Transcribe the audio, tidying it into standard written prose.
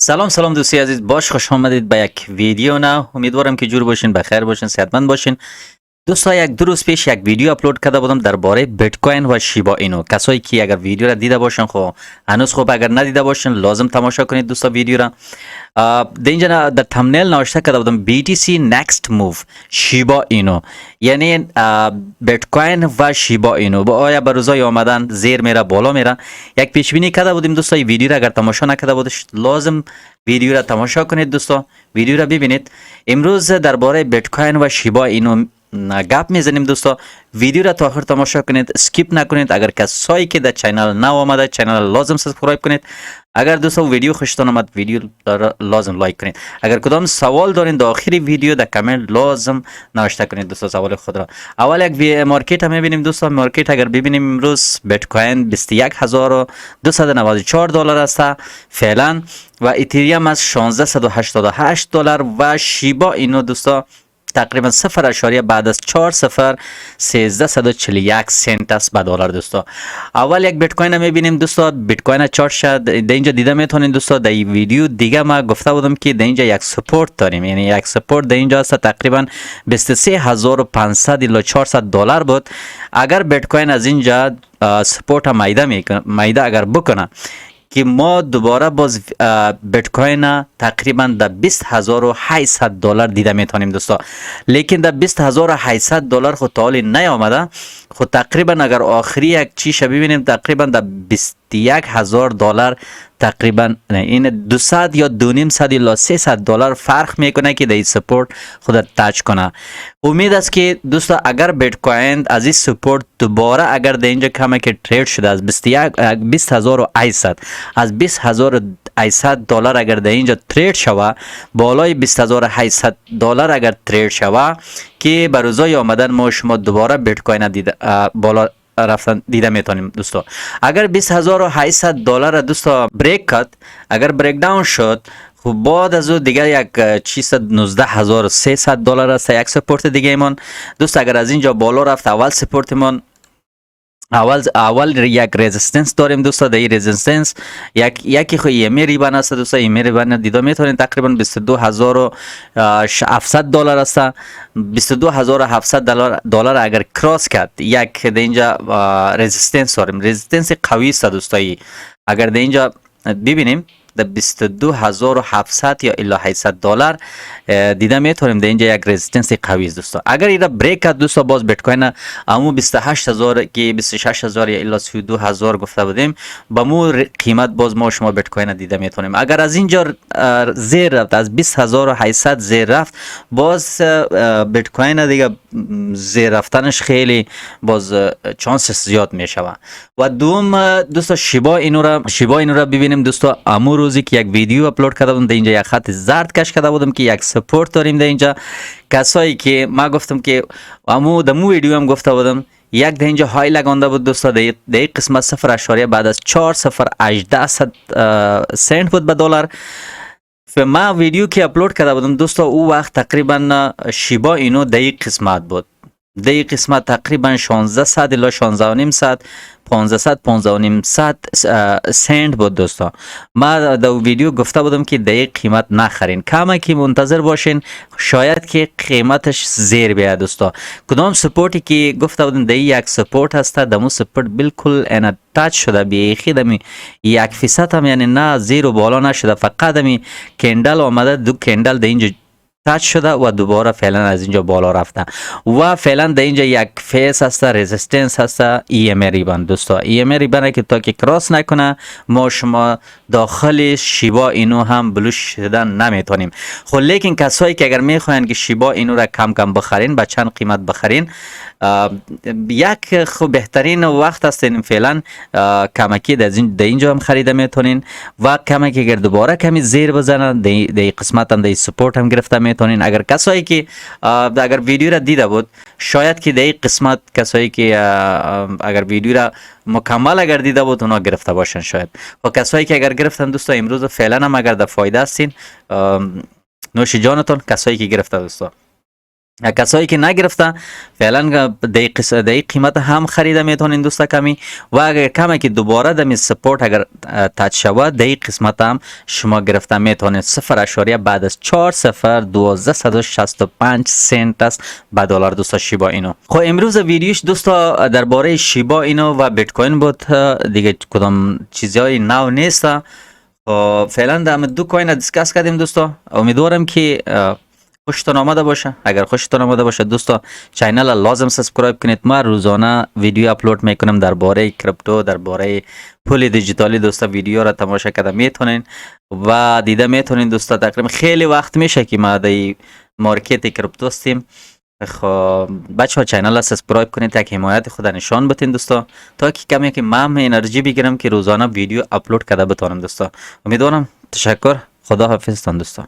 سلام دوستی عزیز، خوش آمدید به یک ویدیو نه. امیدوارم که جور باشین، بخیر باشین، صحتمند باشین. دوستا یک دو روز پیش یک ویدیو اپلود کرده بودم درباره بیت کوین و شیبا اینو. کسایی که اگر ویدیو را دیده باشن خب هنوز خوب، اگر ندیده باشن لازم تماشا کنید دوستا ویدیو را. در اینجا در تمنیل نوشته کرده بودم BTC next move شیبا اینو، یعنی بیت کوین و شیبا اینو با آیا به روزای آمدن زیر میره بالا میره. یک پیش بینی کرده بودیم دوستا. این ویدیو را اگر تماشا نکرده بودش لازم ویدیو را تماشا کنید دوستا، ویدیو را ببینید. امروز درباره بیت کوین و شیبا اینو گپ میزنیم دوستا. ویدیو را تا آخر تماشا کنید، اسکیپ نکنید. اگر کسایی که در چینل نو آمده چینل لازم سابسکرایب کنید. اگر دوستا ویدیو خوشتون آمد ویدیو لازم لایک کنید. اگر کدام سوال دارین در آخر ویدیو در کامنت لازم نوشته کنید دوستا سوال خود را. اول یک مارکت هم میبینیم دوستا. مارکت اگر ببینیم امروز بیت کوین 21294 دلار است فعلا و اتریوم از 1688 دلار و شیبا اینو دوستا تقریبا 0.0 بعد از 4 صفر 1341 سنت است به دلار دوستا. اول یک بیت کوین میبینیم دوستا. بیت کوین چارت شد در اینجا دیده میتونید دوستا. در این ویدیو دیگه ما گفته بودم که در اینجا یک سپورت داریم، یعنی یک سپورت در اینجا است تقریبا 23500 الی 400 دلار بود. اگر بیت کوین از اینجا سپورت میده اگر بکنه که ما دوباره باز بیت کوین تقریبا در 20800 دلار دیده میتونیم دوستا. لیکن در 20800 دلار خود تالی نیامده. خود تقریبا اگر آخری یک چیش ببینیم تقریبا در 21000 دلار تقریبا این 200 یا 2.5 الی 300 دلار فرق میکنه که در این سپورت خود تاچ کنه. امید است که دوستا اگر بیت کوین از این سپورت دوباره اگر در اینجا کمی که ترید شده از 20800 از 20800 دلار اگر در اینجا ترید شوه بالای 20800 دلار اگر ترید شوه که بر روزای آمدن ما شما دوباره بیت کوین دیده بالا رفتن دیده میتونیم دوستا. اگر 20800 دلار دوستا بریک کرد، اگر بریک داون شد، خب بعد از او دیگه یک چیز 19300 دلار است یک سپورت دیگه ایمان دوستا. اگر از اینجا بالا رفت اول سپورت ایمان اول یک رزिस्टنس داریم دوستا. در این رزिस्टنس یکی خو ایمی ریبان است دوستا. ایمی ریبان دیده میتونید تقریبا 22700 دلار است. 22700 دلار اگر کراس کرد یک در اینجا رزिस्टنس داریم، رزिस्टنس قوی است دوستا. اگر در اینجا ببینیم در 22700 یا الی 800 دلار دیده میتونیم در اینجا یک رزिस्टنس قوی است دوستا. اگر اینا بریک کرد دوستا باز بیت کوین امو 28000 که 26000 یا الی 32000 گفته بودیم با مو قیمت باز ما شما بیت کوین دیده میتونیم. اگر از اینجا زیر رفت از 20800 زیر رفت باز بیت کوین دیگه زیر رفتنش خیلی باز چانس زیاد میشوه. و دوم دوستا شیبا اینو را ببینیم دوستا. امو روزی که یک ویدیو اپلود کرده بودم در اینجا یک خط زرد کش کرده بودم که یک سپورت داریم در اینجا. کسایی که ما گفتم که دمو ویدیو هم گفته بودم یک در اینجا های لگانده بود دوستا. در این قسمت 0.0 بعد از 4 صفر 18 سنت بود به دلار. ما ویدیو که اپلود کرده بودم دوستا او وقت تقریبا شیبا اینو در این قسمت بود. در این قسمت تقریبا 1600 الی 16.5 1500 سنت بود دوستا. ما در ویدیو گفته بودم که در این قیمت نخرین، کمی که منتظر باشین شاید که قیمتش زیر بیاد دوستا. کدام سپورتی که گفته بودم در یک سپورت هست، دمو سپورت بالکل اینا تاچ شده بیخی دمی 1% هم یعنی نه زیر و بالا نشده، فقط دمی کندل آمده، دو کندل در اینجا تاچ شده و دوباره فعلا از اینجا بالا رفته و فعلا در اینجا یک فیس هست، رزिस्टنس هست، ایمی ریبان دوستا. ایمی ریبان که تا که کراس نکنه ما شما داخل شیبا اینو هم بلوش شدن نمیتونیم. خب لیکن کسایی که اگر میخواین که شیبا اینو را کم کم بخرین با چند قیمت بخرین، یک خوب بهترین وقت است این فعلا کمکی در اینجا هم خریده میتونین و کمکی اگر دوباره کمی زیر بزنن در قسمت هم در سپورت هم گرفته میتونین. اگر کسایی که اگر ویدیو را دیده بود شاید که در این قسمت کسایی که اگر ویدیو را مکمل اگر دیده بود اونا گرفته باشن شاید. و کسایی که اگر گرفتن دوستا امروز فعلا هم اگر در فایده هستین نوش جانتون. کسایی که گرفته دوستا کسایی که نگرفته فعلا دی قیمت هم خریده میتونین دوستا کمی و اگر کمی که دوباره دمی سپورت اگر تاچ شود دی قسمت هم شما گرفته میتونین 0 بعد از 4 صفر 1265 سنت است به دلار دوستا شیبا اینو. خب امروز ویدیوش دوستا درباره شیبا اینو و بیت کوین بود، دیگه کدام چیزای نو نیست. فعلا در دو کوین دیسکس کردیم دوستا. امیدوارم که خوشتون آمده باشه. اگر خوشتون آمده باشه دوستا چینل لازم سابسکرایب کنید. ما روزانه ویدیو اپلود میکنم درباره کریپتو، درباره پول دیجیتالی دوستا. ویدیو را تماشا کرده میتونین و دیده میتونین دوستا. تقریبا خیلی وقت میشه که ما در مارکت کریپتو هستیم. خب بچه ها چینل را سابسکرایب کنید تا که حمایت خود نشان بدین دوستا، تا که کمی که من انرژی بگیرم که روزانه ویدیو اپلود کرده بتونم دوستا. امیدوارم. تشکر. خدا حافظتان دوستا.